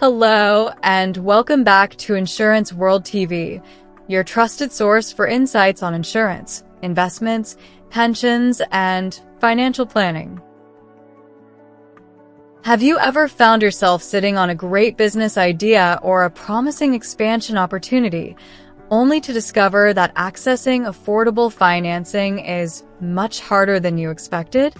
Hello, and welcome back to Insurance World TV, your trusted source for insights on insurance, investments, pensions, and financial planning. Have you ever found yourself sitting on a great business idea or a promising expansion opportunity, only to discover that accessing affordable financing is much harder than you expected?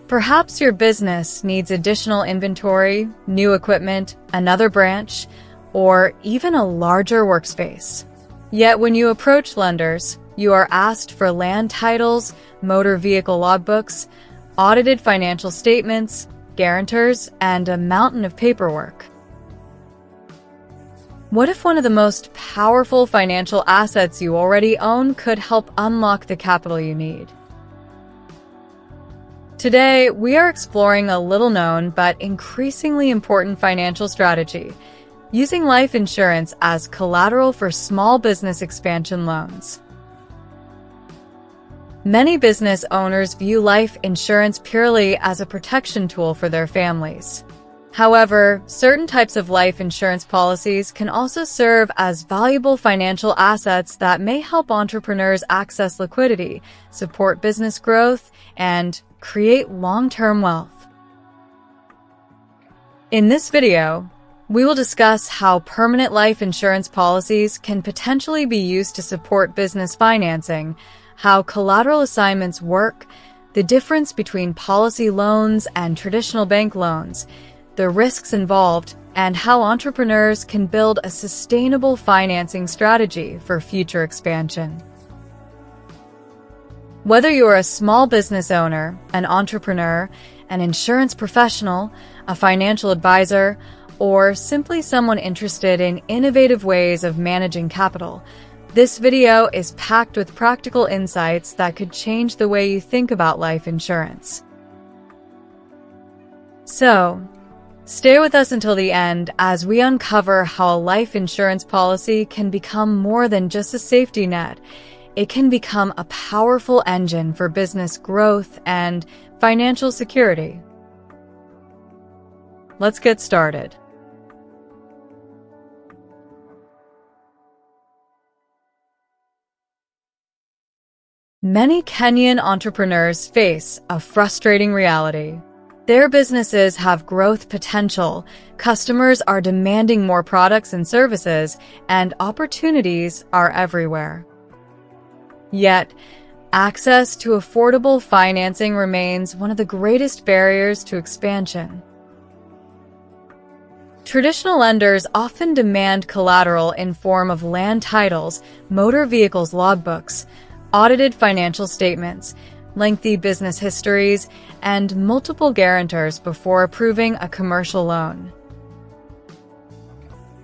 Perhaps your business needs additional inventory, new equipment, another branch, or even a larger workspace. Yet when you approach lenders, you are asked for land titles, motor vehicle logbooks, audited financial statements, guarantors, and a mountain of paperwork. What if one of the most powerful financial assets you already own could help unlock the capital you need? Today, we are exploring a little-known but increasingly important financial strategy, using life insurance as collateral for small business expansion loans. Many business owners view life insurance purely as a protection tool for their families. However, certain types of life insurance policies can also serve as valuable financial assets that may help entrepreneurs access liquidity, support business growth, and create long-term wealth. In this video, we will discuss how permanent life insurance policies can potentially be used to support business financing, how collateral assignments work, the difference between policy loans and traditional bank loans, the risks involved, and how entrepreneurs can build a sustainable financing strategy for future expansion. Whether you are a small business owner, an entrepreneur, an insurance professional, a financial advisor, or simply someone interested in innovative ways of managing capital, this video is packed with practical insights that could change the way you think about life insurance. So, stay with us until the end as we uncover how a life insurance policy can become more than just a safety net. It can become a powerful engine for business growth and financial security. Let's get started. Many Kenyan entrepreneurs face a frustrating reality. Their businesses have growth potential, customers are demanding more products and services, and opportunities are everywhere. Yet, access to affordable financing remains one of the greatest barriers to expansion. Traditional lenders often demand collateral in form of land titles, motor vehicles logbooks, audited financial statements, lengthy business histories, and multiple guarantors before approving a commercial loan.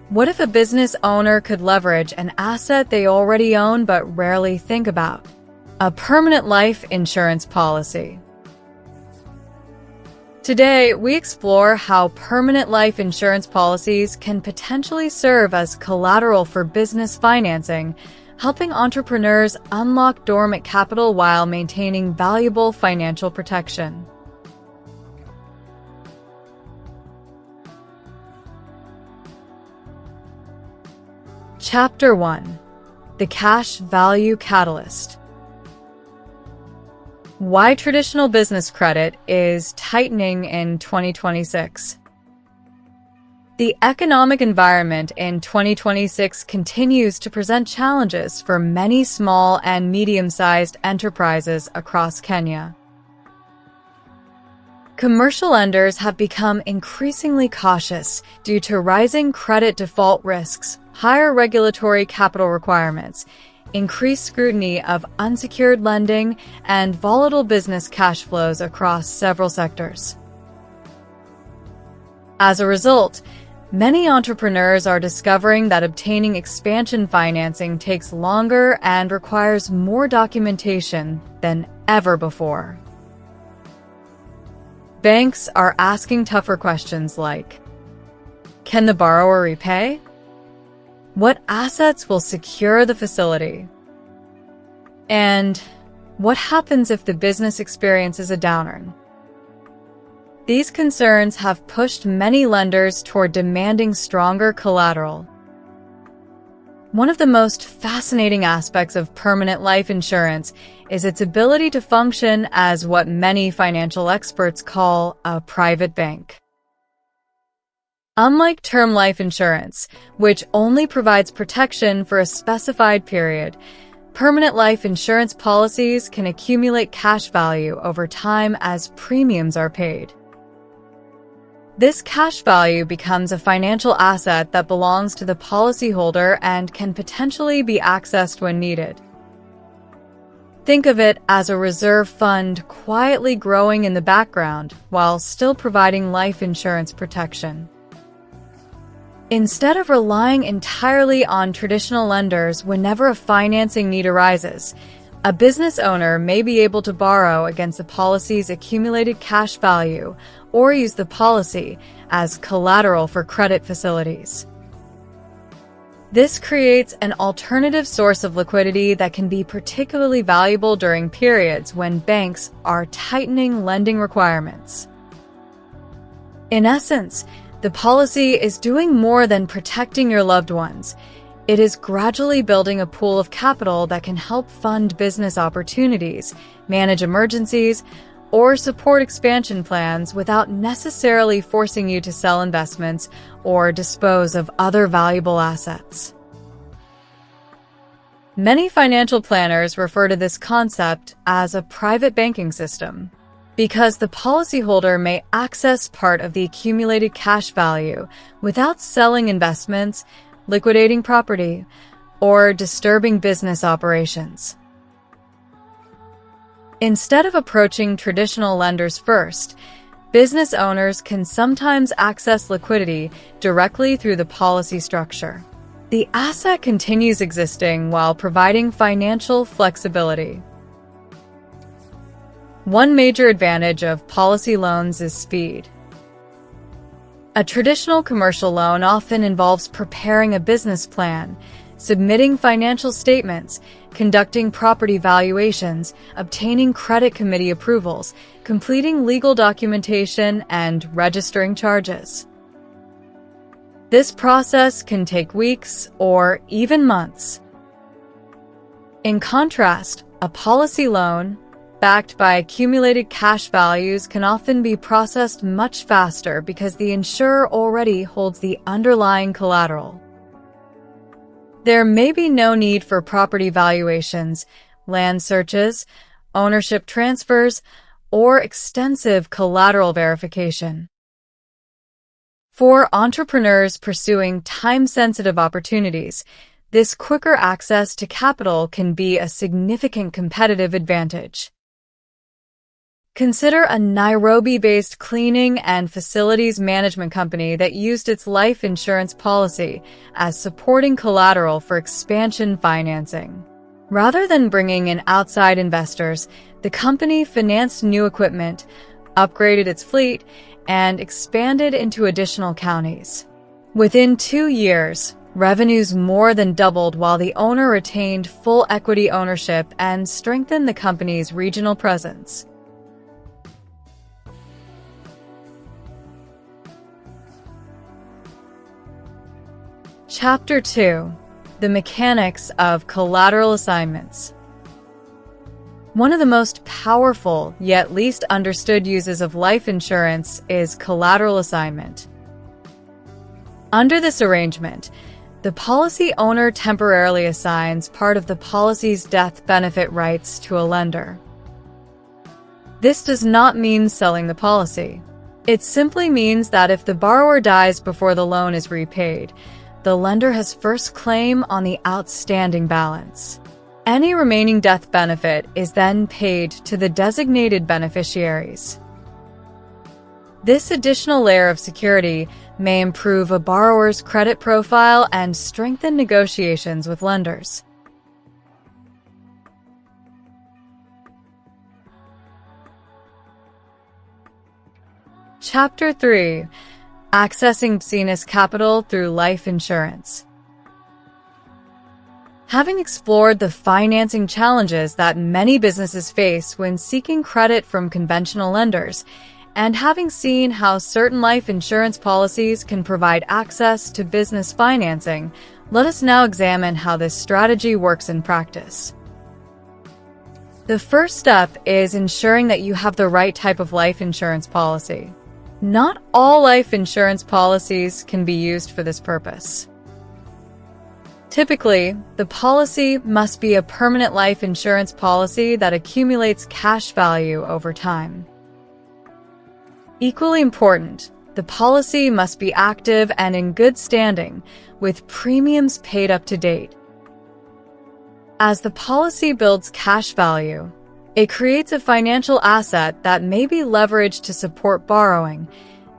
What if a business owner could leverage an asset they already own but rarely think about? A permanent life insurance policy. Today, we explore how permanent life insurance policies can potentially serve as collateral for business financing, helping entrepreneurs unlock dormant capital while maintaining valuable financial protection. Chapter 1. The Cash Value Catalyst. Why traditional business credit is tightening in 2026. The economic environment in 2026 continues to present challenges for many small and medium-sized enterprises across Kenya. Commercial lenders have become increasingly cautious due to rising credit default risks, higher regulatory capital requirements, increased scrutiny of unsecured lending, and volatile business cash flows across several sectors. As a result, many entrepreneurs are discovering that obtaining expansion financing takes longer and requires more documentation than ever before. Banks are asking tougher questions like, can the borrower repay? What assets will secure the facility? And what happens if the business experiences a downturn? These concerns have pushed many lenders toward demanding stronger collateral. One of the most fascinating aspects of permanent life insurance is its ability to function as what many financial experts call a private bank. Unlike term life insurance, which only provides protection for a specified period, permanent life insurance policies can accumulate cash value over time as premiums are paid. This cash value becomes a financial asset that belongs to the policyholder and can potentially be accessed when needed. Think of it as a reserve fund quietly growing in the background while still providing life insurance protection. Instead of relying entirely on traditional lenders whenever a financing need arises, a business owner may be able to borrow against the policy's accumulated cash value or use the policy as collateral for credit facilities. This creates an alternative source of liquidity that can be particularly valuable during periods when banks are tightening lending requirements. In essence, the policy is doing more than protecting your loved ones. It is gradually building a pool of capital that can help fund business opportunities, manage emergencies, or support expansion plans without necessarily forcing you to sell investments or dispose of other valuable assets. Many financial planners refer to this concept as a private banking system, because the policyholder may access part of the accumulated cash value without selling investments, liquidating property, or disturbing business operations. Instead of approaching traditional lenders first, business owners can sometimes access liquidity directly through the policy structure. The asset continues existing while providing financial flexibility. One major advantage of policy loans is speed. A traditional commercial loan often involves preparing a business plan, submitting financial statements, conducting property valuations, obtaining credit committee approvals, completing legal documentation, and registering charges. This process can take weeks or even months. In contrast, a policy loan, backed by accumulated cash values, can often be processed much faster because the insurer already holds the underlying collateral. There may be no need for property valuations, land searches, ownership transfers, or extensive collateral verification. For entrepreneurs pursuing time-sensitive opportunities, this quicker access to capital can be a significant competitive advantage. Consider a Nairobi-based cleaning and facilities management company that used its life insurance policy as supporting collateral for expansion financing. Rather than bringing in outside investors, the company financed new equipment, upgraded its fleet, and expanded into additional counties. Within 2 years, revenues more than doubled while the owner retained full equity ownership and strengthened the company's regional presence. Chapter 2: The Mechanics of Collateral Assignments. One of the most powerful yet least understood uses of life insurance is collateral assignment. Under this arrangement, the policy owner temporarily assigns part of the policy's death benefit rights to a lender. This does not mean selling the policy. It simply means that if the borrower dies before the loan is repaid, the lender has first claim on the outstanding balance. Any remaining death benefit is then paid to the designated beneficiaries. This additional layer of security may improve a borrower's credit profile and strengthen negotiations with lenders. Chapter 3: Accessing business capital through life insurance. Having explored the financing challenges that many businesses face when seeking credit from conventional lenders, And having seen how certain life insurance policies can provide access to business financing, let us now examine how this strategy works in practice. The first step is ensuring that you have the right type of life insurance policy. Not all life insurance policies can be used for this purpose. Typically, the policy must be a permanent life insurance policy that accumulates cash value over time. Equally important, the policy must be active and in good standing, with premiums paid up to date. As the policy builds cash value, it creates a financial asset that may be leveraged to support borrowing,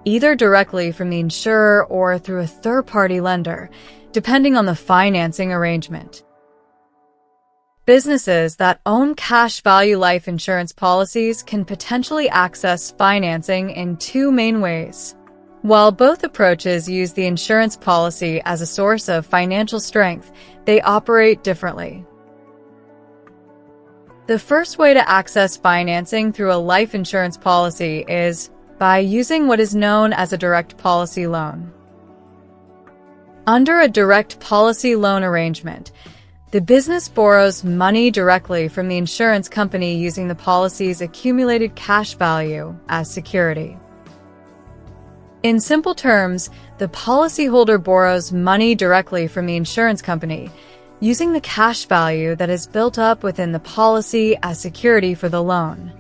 either directly from the insurer or through a third-party lender, depending on the financing arrangement. Businesses that own cash value life insurance policies can potentially access financing in two main ways. While both approaches use the insurance policy as a source of financial strength, they operate differently. The first way to access financing through a life insurance policy is by using what is known as a direct policy loan. Under a direct policy loan arrangement, the business borrows money directly from the insurance company using the policy's accumulated cash value as security. In simple terms, the policyholder borrows money directly from the insurance company, using the cash value that is built up within the policy as security for the loan.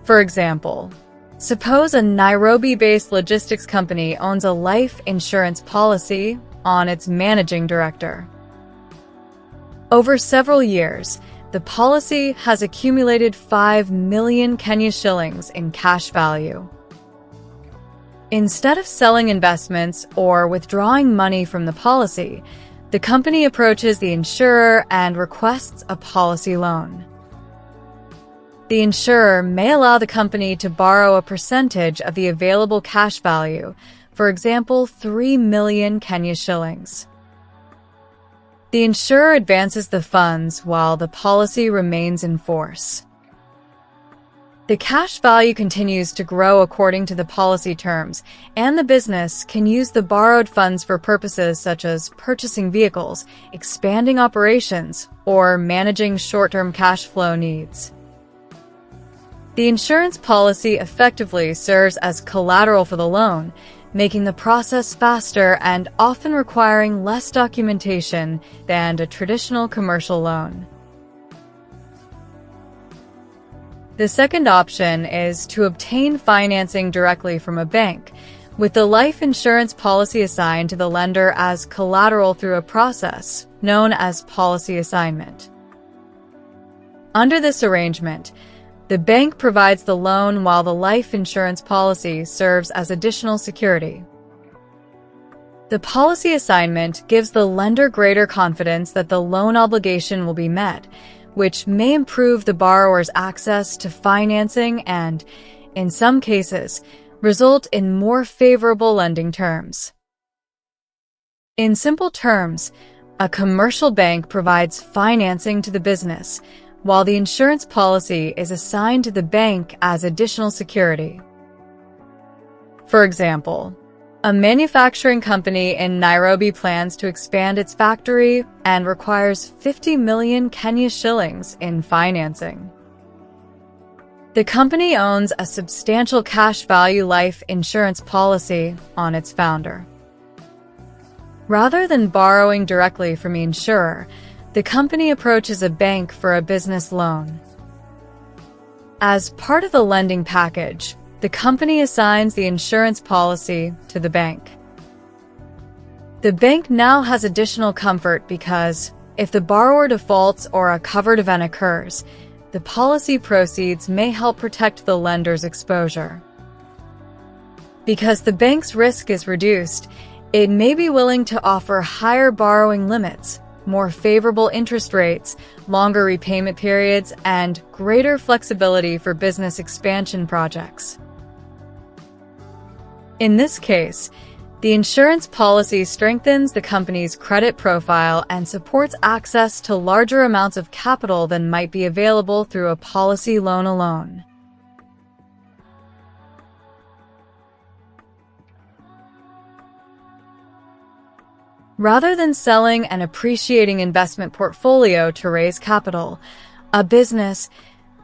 For example, suppose a Nairobi-based logistics company owns a life insurance policy on its managing director. Over several years, the policy has accumulated 5 million Kenya shillings in cash value. Instead of selling investments or withdrawing money from the policy, the company approaches the insurer and requests a policy loan. The insurer may allow the company to borrow a percentage of the available cash value, for example, 3 million Kenya shillings. The insurer advances the funds while the policy remains in force. The cash value continues to grow according to the policy terms, and the business can use the borrowed funds for purposes such as purchasing vehicles, expanding operations, or managing short-term cash flow needs. The insurance policy effectively serves as collateral for the loan, making the process faster and often requiring less documentation than a traditional commercial loan. The second option is to obtain financing directly from a bank, with the life insurance policy assigned to the lender as collateral through a process known as policy assignment. Under this arrangement, the bank provides the loan while the life insurance policy serves as additional security. The policy assignment gives the lender greater confidence that the loan obligation will be met, which may improve the borrower's access to financing and, in some cases, result in more favorable lending terms. In simple terms, a commercial bank provides financing to the business, while the insurance policy is assigned to the bank as additional security. For example, a manufacturing company in Nairobi plans to expand its factory and requires 50 million Kenya shillings in financing. The company owns a substantial cash value life insurance policy on its founder. Rather than borrowing directly from the insurer, the company approaches a bank for a business loan. As part of the lending package, the company assigns the insurance policy to the bank. The bank now has additional comfort because, if the borrower defaults or a covered event occurs, the policy proceeds may help protect the lender's exposure. Because the bank's risk is reduced, it may be willing to offer higher borrowing limits, more favorable interest rates, longer repayment periods, and greater flexibility for business expansion projects. In this case, the insurance policy strengthens the company's credit profile and supports access to larger amounts of capital than might be available through a policy loan alone. Rather than selling an appreciating investment portfolio to raise capital, a business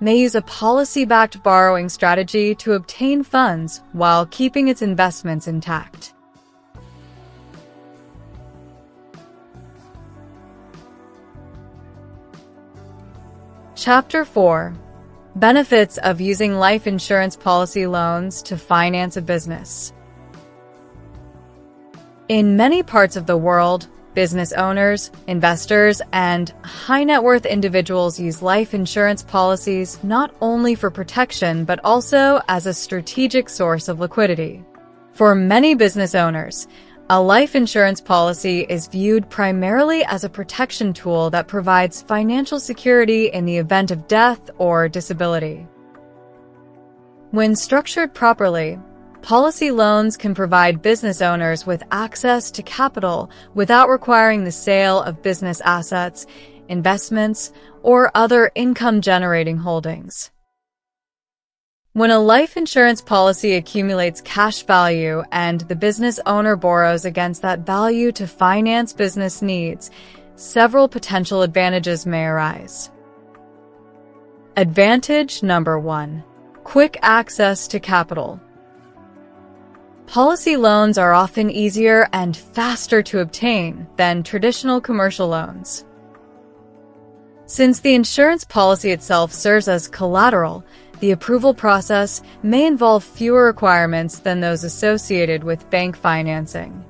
may use a policy-backed borrowing strategy to obtain funds while keeping its investments intact. Chapter 4. Benefits of using life insurance policy loans to finance a business. In many parts of the world, business owners, investors, and high-net-worth individuals use life insurance policies not only for protection but also as a strategic source of liquidity. For many business owners, a life insurance policy is viewed primarily as a protection tool that provides financial security in the event of death or disability. When structured properly, policy loans can provide business owners with access to capital without requiring the sale of business assets, investments, or other income-generating holdings. When a life insurance policy accumulates cash value and the business owner borrows against that value to finance business needs, several potential advantages may arise. Advantage number 1: quick access to capital. Policy loans are often easier and faster to obtain than traditional commercial loans. Since the insurance policy itself serves as collateral, the approval process may involve fewer requirements than those associated with bank financing.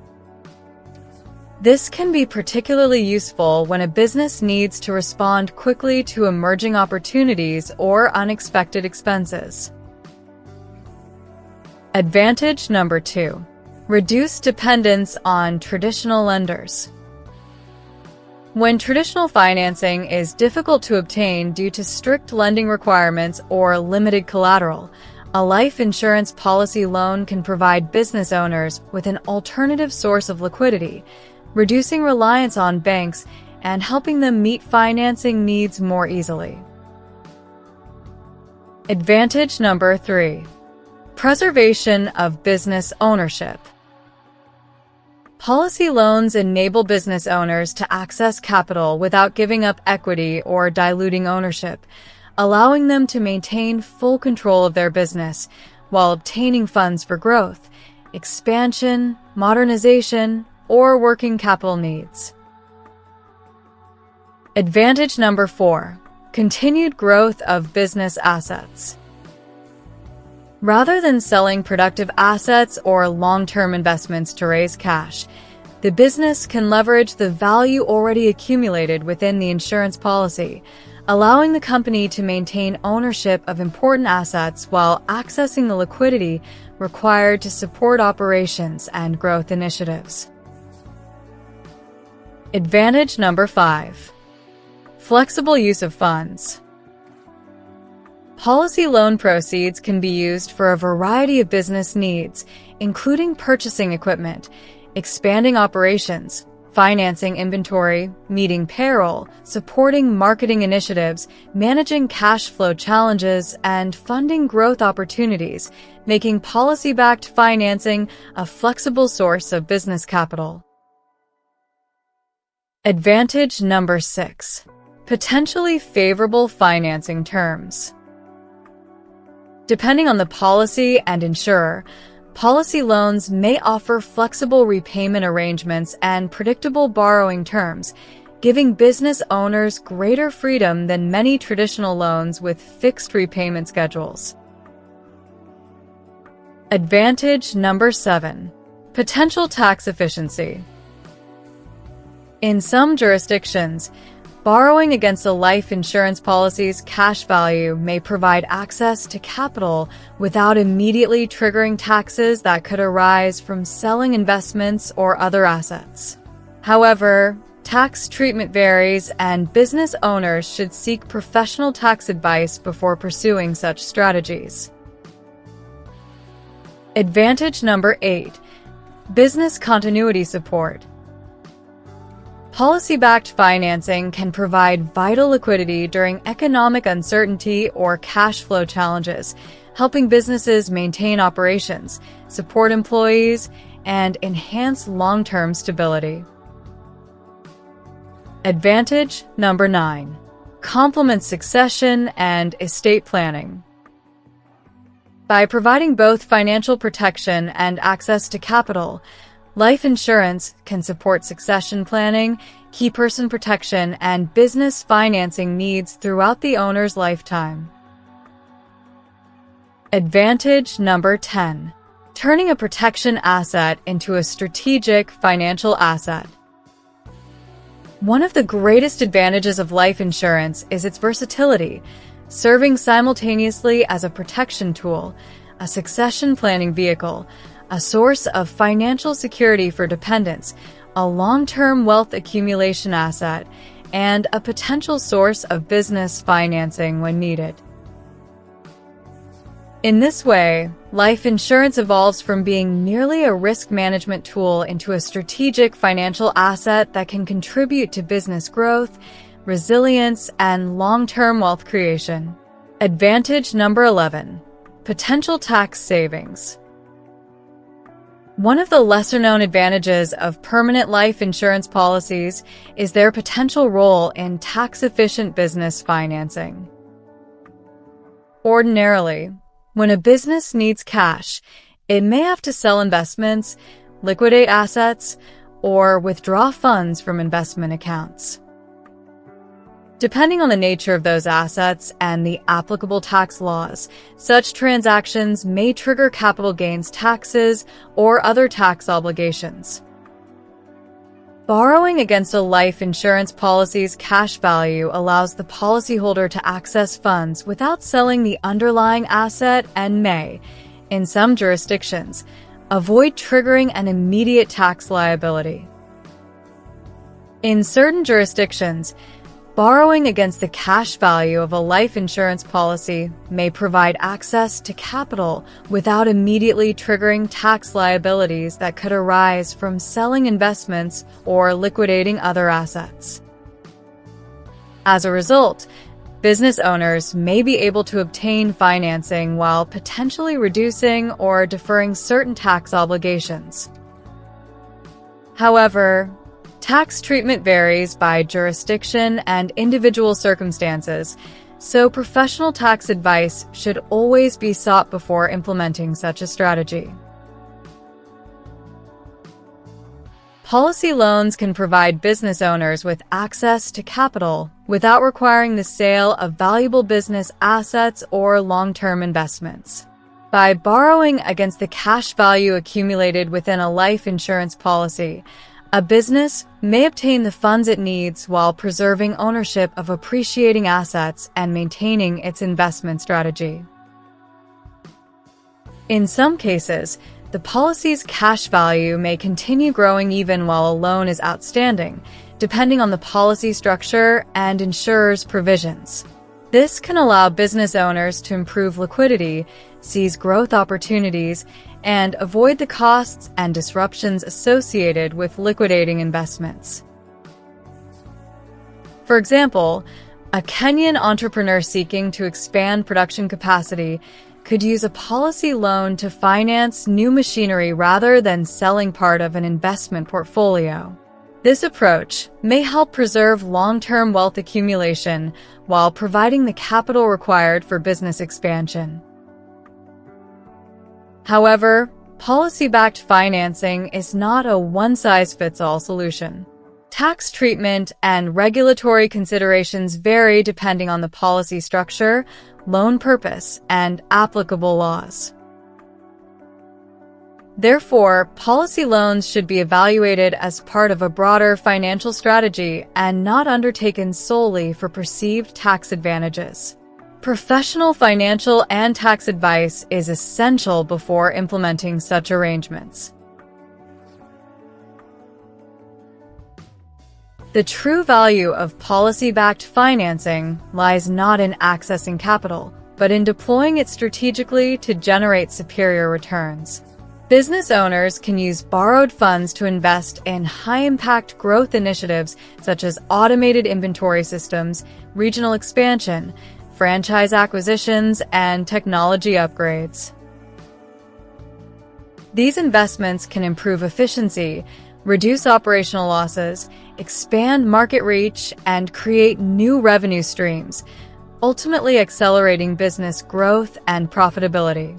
This can be particularly useful when a business needs to respond quickly to emerging opportunities or unexpected expenses. Advantage number 2: reduced dependence on traditional lenders. When traditional financing is difficult to obtain due to strict lending requirements or limited collateral, a life insurance policy loan can provide business owners with an alternative source of liquidity, reducing reliance on banks and helping them meet financing needs more easily. Advantage number 3: preservation of business ownership. Policy loans enable business owners to access capital without giving up equity or diluting ownership, allowing them to maintain full control of their business while obtaining funds for growth, expansion, modernization, or working capital needs. Advantage number 4: continued growth of business assets. Rather than selling productive assets or long-term investments to raise cash, the business can leverage the value already accumulated within the insurance policy, allowing the company to maintain ownership of important assets while accessing the liquidity required to support operations and growth initiatives. Advantage number 5: flexible use of funds. Policy loan proceeds can be used for a variety of business needs, including purchasing equipment, expanding operations, financing inventory, meeting payroll, supporting marketing initiatives, managing cash flow challenges, and funding growth opportunities, making policy-backed financing a flexible source of business capital. Advantage number 6: potentially favorable financing terms. Depending on the policy and insurer, policy loans may offer flexible repayment arrangements and predictable borrowing terms, giving business owners greater freedom than many traditional loans with fixed repayment schedules. Advantage number 7: potential tax efficiency. In some jurisdictions, borrowing against a life insurance policy's cash value may provide access to capital without immediately triggering taxes that could arise from selling investments or other assets. However, tax treatment varies, and business owners should seek professional tax advice before pursuing such strategies. Advantage number 8: business continuity support. Policy-backed financing can provide vital liquidity during economic uncertainty or cash flow challenges, helping businesses maintain operations, support employees, and enhance long-term stability. Advantage number 9. Complements succession and estate planning. By providing both financial protection and access to capital, life insurance can support succession planning, key person protection, and business financing needs throughout the owner's lifetime. Advantage number 10. Turning a protection asset into a strategic financial asset. One of the greatest advantages of life insurance is its versatility, serving simultaneously as a protection tool, a succession planning vehicle, a source of financial security for dependents, a long-term wealth accumulation asset, and a potential source of business financing when needed. In this way, life insurance evolves from being merely a risk management tool into a strategic financial asset that can contribute to business growth, resilience, and long-term wealth creation. Advantage number 11. Potential tax savings. One of the lesser-known advantages of permanent life insurance policies is their potential role in tax-efficient business financing. Ordinarily, when a business needs cash, it may have to sell investments, liquidate assets, or withdraw funds from investment accounts. Depending on the nature of those assets and the applicable tax laws, such transactions may trigger capital gains taxes or other tax obligations. Borrowing against a life insurance policy's cash value allows the policyholder to access funds without selling the underlying asset and may, in some jurisdictions, avoid triggering an immediate tax liability. In certain jurisdictions, borrowing against the cash value of a life insurance policy may provide access to capital without immediately triggering tax liabilities that could arise from selling investments or liquidating other assets. As a result, business owners may be able to obtain financing while potentially reducing or deferring certain tax obligations. However, tax treatment varies by jurisdiction and individual circumstances, so professional tax advice should always be sought before implementing such a strategy. Policy loans can provide business owners with access to capital without requiring the sale of valuable business assets or long-term investments. By borrowing against the cash value accumulated within a life insurance policy, a business may obtain the funds it needs while preserving ownership of appreciating assets and maintaining its investment strategy. In some cases, the policy's cash value may continue growing even while a loan is outstanding, depending on the policy structure and insurer's provisions. This can allow business owners to improve liquidity, seize growth opportunities, and avoid the costs and disruptions associated with liquidating investments. For example, a Kenyan entrepreneur seeking to expand production capacity could use a policy loan to finance new machinery rather than selling part of an investment portfolio. This approach may help preserve long-term wealth accumulation while providing the capital required for business expansion. However, policy-backed financing is not a one-size-fits-all solution. Tax treatment and regulatory considerations vary depending on the policy structure, loan purpose, and applicable laws. Therefore, policy loans should be evaluated as part of a broader financial strategy and not undertaken solely for perceived tax advantages. Professional financial and tax advice is essential before implementing such arrangements. The true value of policy-backed financing lies not in accessing capital, but in deploying it strategically to generate superior returns. Business owners can use borrowed funds to invest in high-impact growth initiatives such as automated inventory systems, regional expansion, franchise acquisitions, and technology upgrades. These investments can improve efficiency, reduce operational losses, expand market reach, and create new revenue streams, ultimately accelerating business growth and profitability.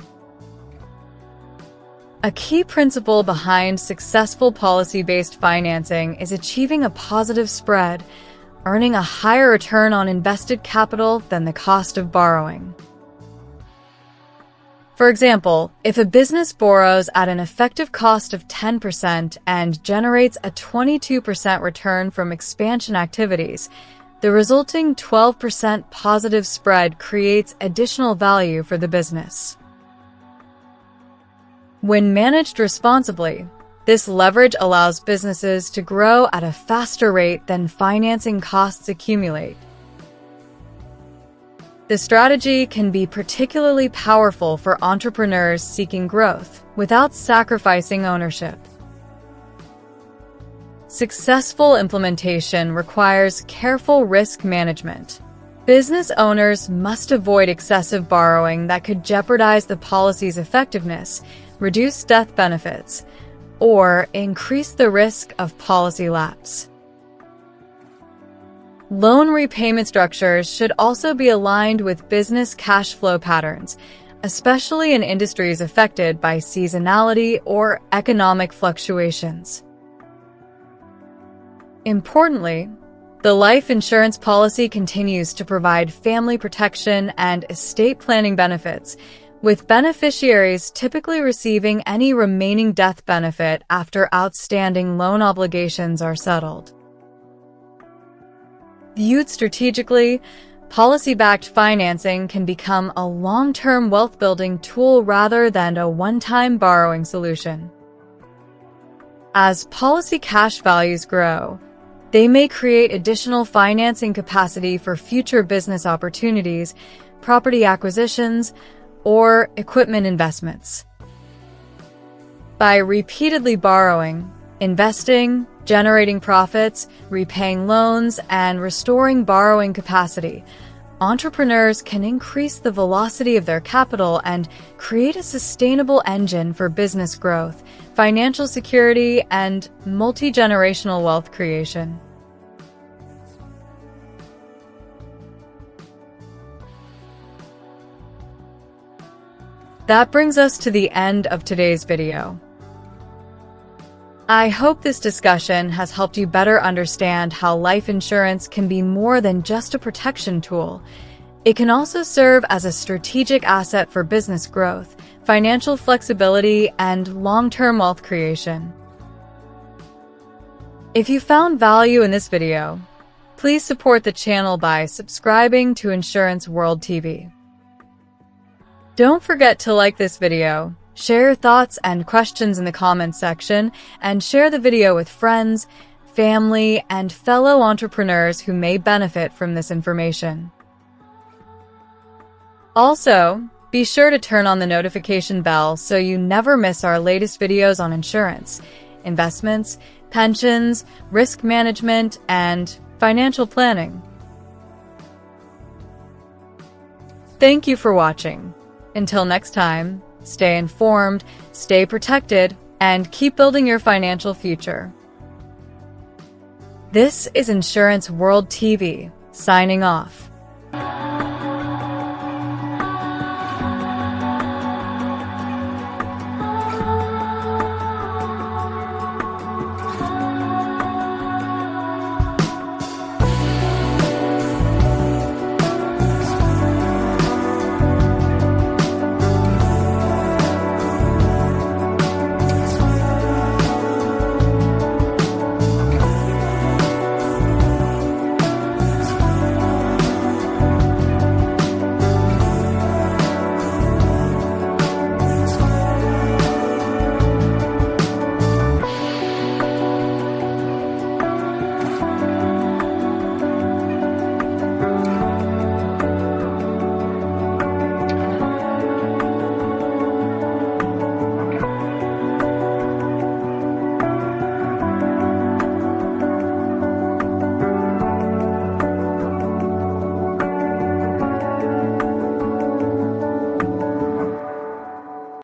A key principle behind successful policy-based financing is achieving a positive spread, earning a higher return on invested capital than the cost of borrowing. For example, if a business borrows at an effective cost of 10% and generates a 22% return from expansion activities, the resulting 12% positive spread creates additional value for the business. When managed responsibly, this leverage allows businesses to grow at a faster rate than financing costs accumulate. The strategy can be particularly powerful for entrepreneurs seeking growth without sacrificing ownership. Successful implementation requires careful risk management. Business owners must avoid excessive borrowing that could jeopardize the policy's effectiveness, reduce death benefits, or increase the risk of policy lapse. Loan repayment structures should also be aligned with business cash flow patterns, especially in industries affected by seasonality or economic fluctuations. Importantly, the life insurance policy continues to provide family protection and estate planning benefits, with beneficiaries typically receiving any remaining death benefit after outstanding loan obligations are settled. Viewed strategically, policy-backed financing can become a long-term wealth-building tool rather than a one-time borrowing solution. As policy cash values grow, they may create additional financing capacity for future business opportunities, property acquisitions, or equipment investments. By repeatedly borrowing, investing, generating profits, repaying loans, and restoring borrowing capacity, entrepreneurs can increase the velocity of their capital and create a sustainable engine for business growth, financial security, and multi-generational wealth creation. That brings us to the end of today's video. I hope this discussion has helped you better understand how life insurance can be more than just a protection tool. It can also serve as a strategic asset for business growth, financial flexibility, and long-term wealth creation. If you found value in this video, please support the channel by subscribing to Insurance World TV. Don't forget to like this video, share your thoughts and questions in the comments section, and share the video with friends, family, and fellow entrepreneurs who may benefit from this information. Also, be sure to turn on the notification bell so you never miss our latest videos on insurance, investments, pensions, risk management, and financial planning. Thank you for watching. Until next time, stay informed, stay protected, and keep building your financial future. This is Insurance World TV, signing off.